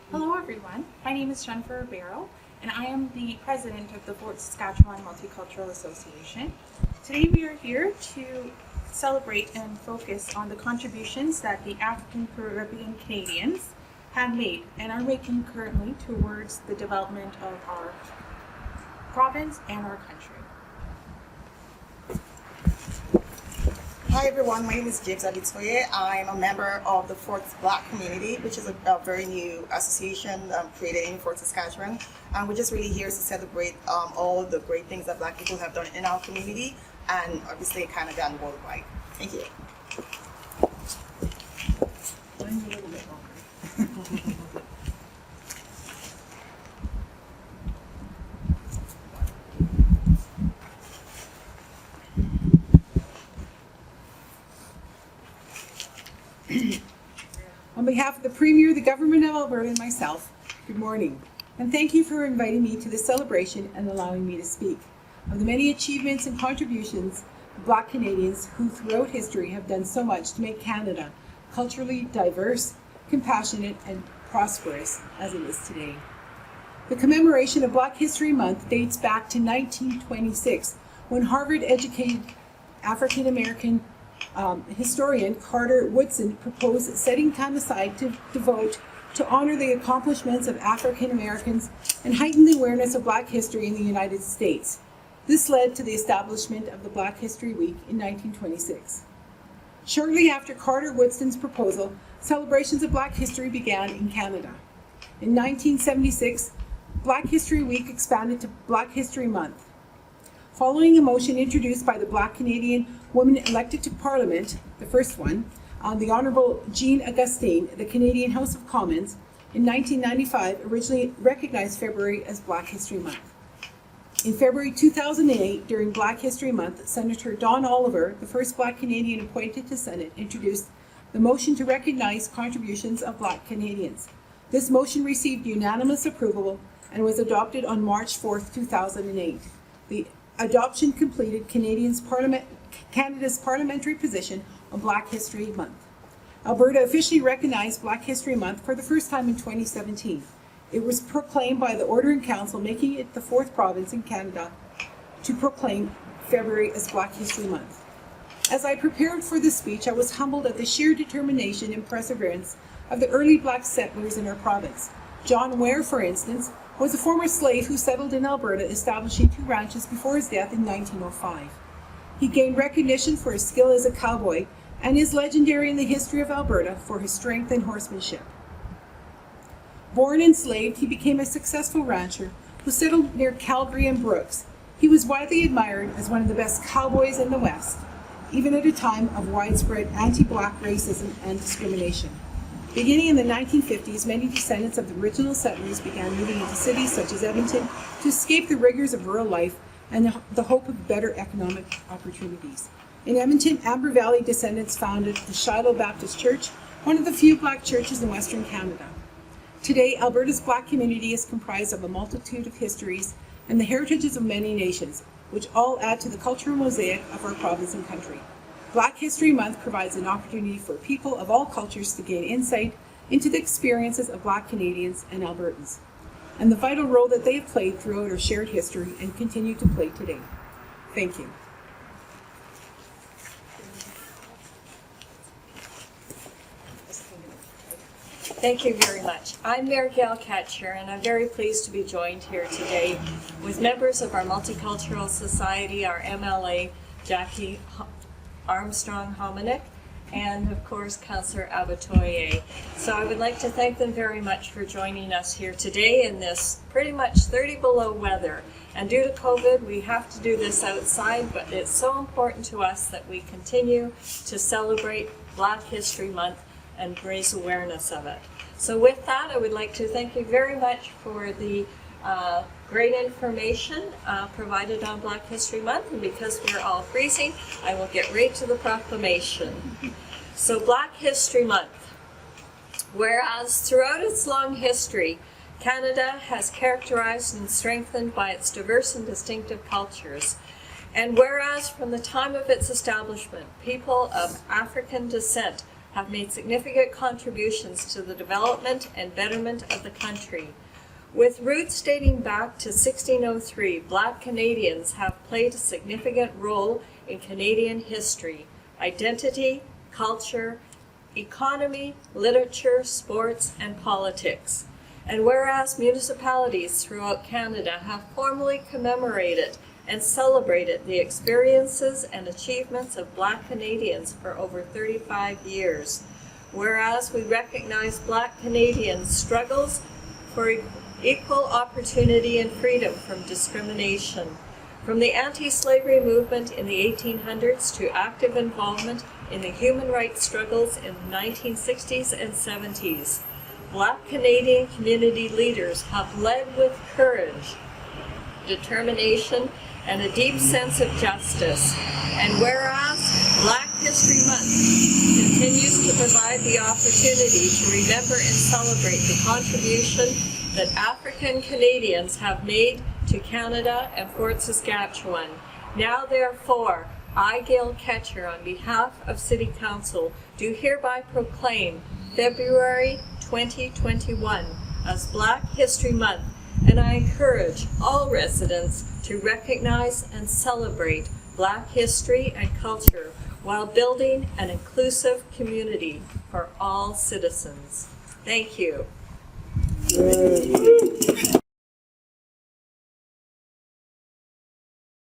Hello everyone, my name is Jennifer Ribeiro and I am the president of the Fort Saskatchewan Multicultural Association. Today we are here to celebrate and focus on the contributions that the African Caribbean Canadians have made and are making currently towards the development of our province and our country. Hi everyone, my name is Aditoye. I'm a member of the Fort Black community, which is a very new association created in Fort Saskatchewan. And we're just really here to celebrate all the great things that Black people have done in our community and obviously Canada and worldwide. Thank you. On behalf of the Premier, the Government of Alberta, and myself, good morning, and thank you for inviting me to this celebration and allowing me to speak of the many achievements and contributions of Black Canadians who throughout history have done so much to make Canada culturally diverse, compassionate, and prosperous as it is today. The commemoration of Black History Month dates back to 1926, when Harvard-educated African-American historian Carter Woodson proposed setting time aside to devote to honor the accomplishments of African Americans and heighten the awareness of Black history in the United States. This led to the establishment of the Black History Week in 1926. Shortly after Carter Woodson's proposal, celebrations of Black history began in Canada. In 1976, Black History Week expanded to Black History Month. Following a motion introduced by the Black Canadian woman elected to Parliament, the first one, the Honourable Jean Augustine, the Canadian House of Commons, in 1995 originally recognized February as Black History Month. In February 2008, during Black History Month, Senator Don Oliver, the first Black Canadian appointed to Senate, introduced the motion to recognize contributions of Black Canadians. This motion received unanimous approval and was adopted on March 4, 2008. The adoption completed Canada's parliamentary position on Black History Month. Alberta officially recognized Black History Month for the first time in 2017. It was proclaimed by the Order in Council, making it the fourth province in Canada to proclaim February as Black History Month. As I prepared for this speech, I was humbled at the sheer determination and perseverance of the early Black settlers in our province. John Ware, for instance, was a former slave who settled in Alberta, establishing 2 ranches before his death in 1905. He gained recognition for his skill as a cowboy and is legendary in the history of Alberta for his strength and horsemanship. Born enslaved, he became a successful rancher who settled near Calgary and Brooks. He was widely admired as one of the best cowboys in the West, even at a time of widespread anti-Black racism and discrimination. Beginning in the 1950s, many descendants of the original settlers began moving into cities such as Edmonton to escape the rigors of rural life and the hope of better economic opportunities. In Edmonton, Amber Valley descendants founded the Shiloh Baptist Church, one of the few Black churches in Western Canada. Today, Alberta's Black community is comprised of a multitude of histories and the heritages of many nations, which all add to the cultural mosaic of our province and country. Black History Month provides an opportunity for people of all cultures to gain insight into the experiences of Black Canadians and Albertans, and the vital role that they have played throughout our shared history and continue to play today. Thank you. Thank you very much. I'm Mary Gail Ketcher, and I'm very pleased to be joined here today with members of our Multicultural Society, our MLA, Jackie Armstrong-Hominick, and of course Councillor Aditoye. So I would like to thank them very much for joining us here today in this pretty much 30 below weather. And due to COVID, we have to do this outside, but it's so important to us that we continue to celebrate Black History Month and raise awareness of it. So with that, I would like to thank you very much for the great information provided on Black History Month, and because we're all freezing, I will get right to the proclamation. So Black History Month. Whereas throughout its long history, Canada has characterized and strengthened by its diverse and distinctive cultures, and whereas from the time of its establishment, people of African descent have made significant contributions to the development and betterment of the country. With roots dating back to 1603, Black Canadians have played a significant role in Canadian history, identity, culture, economy, literature, sports, and politics. And whereas municipalities throughout Canada have formally commemorated and celebrated the experiences and achievements of Black Canadians for over 35 years, whereas we recognize Black Canadians' struggles for equal opportunity and freedom from discrimination, from the anti-slavery movement in the 1800s to active involvement in the human rights struggles in the 1960s and 70s. Black Canadian community leaders have led with courage, determination, and a deep sense of justice. And whereas Black History Month continues to provide the opportunity to remember and celebrate the contribution that African Canadians have made to Canada and Fort Saskatchewan, now therefore, I, Gail Ketcher, on behalf of City Council, do hereby proclaim February 2021 as Black History Month, and I encourage all residents to recognize and celebrate Black history and culture while building an inclusive community for all citizens. Thank you.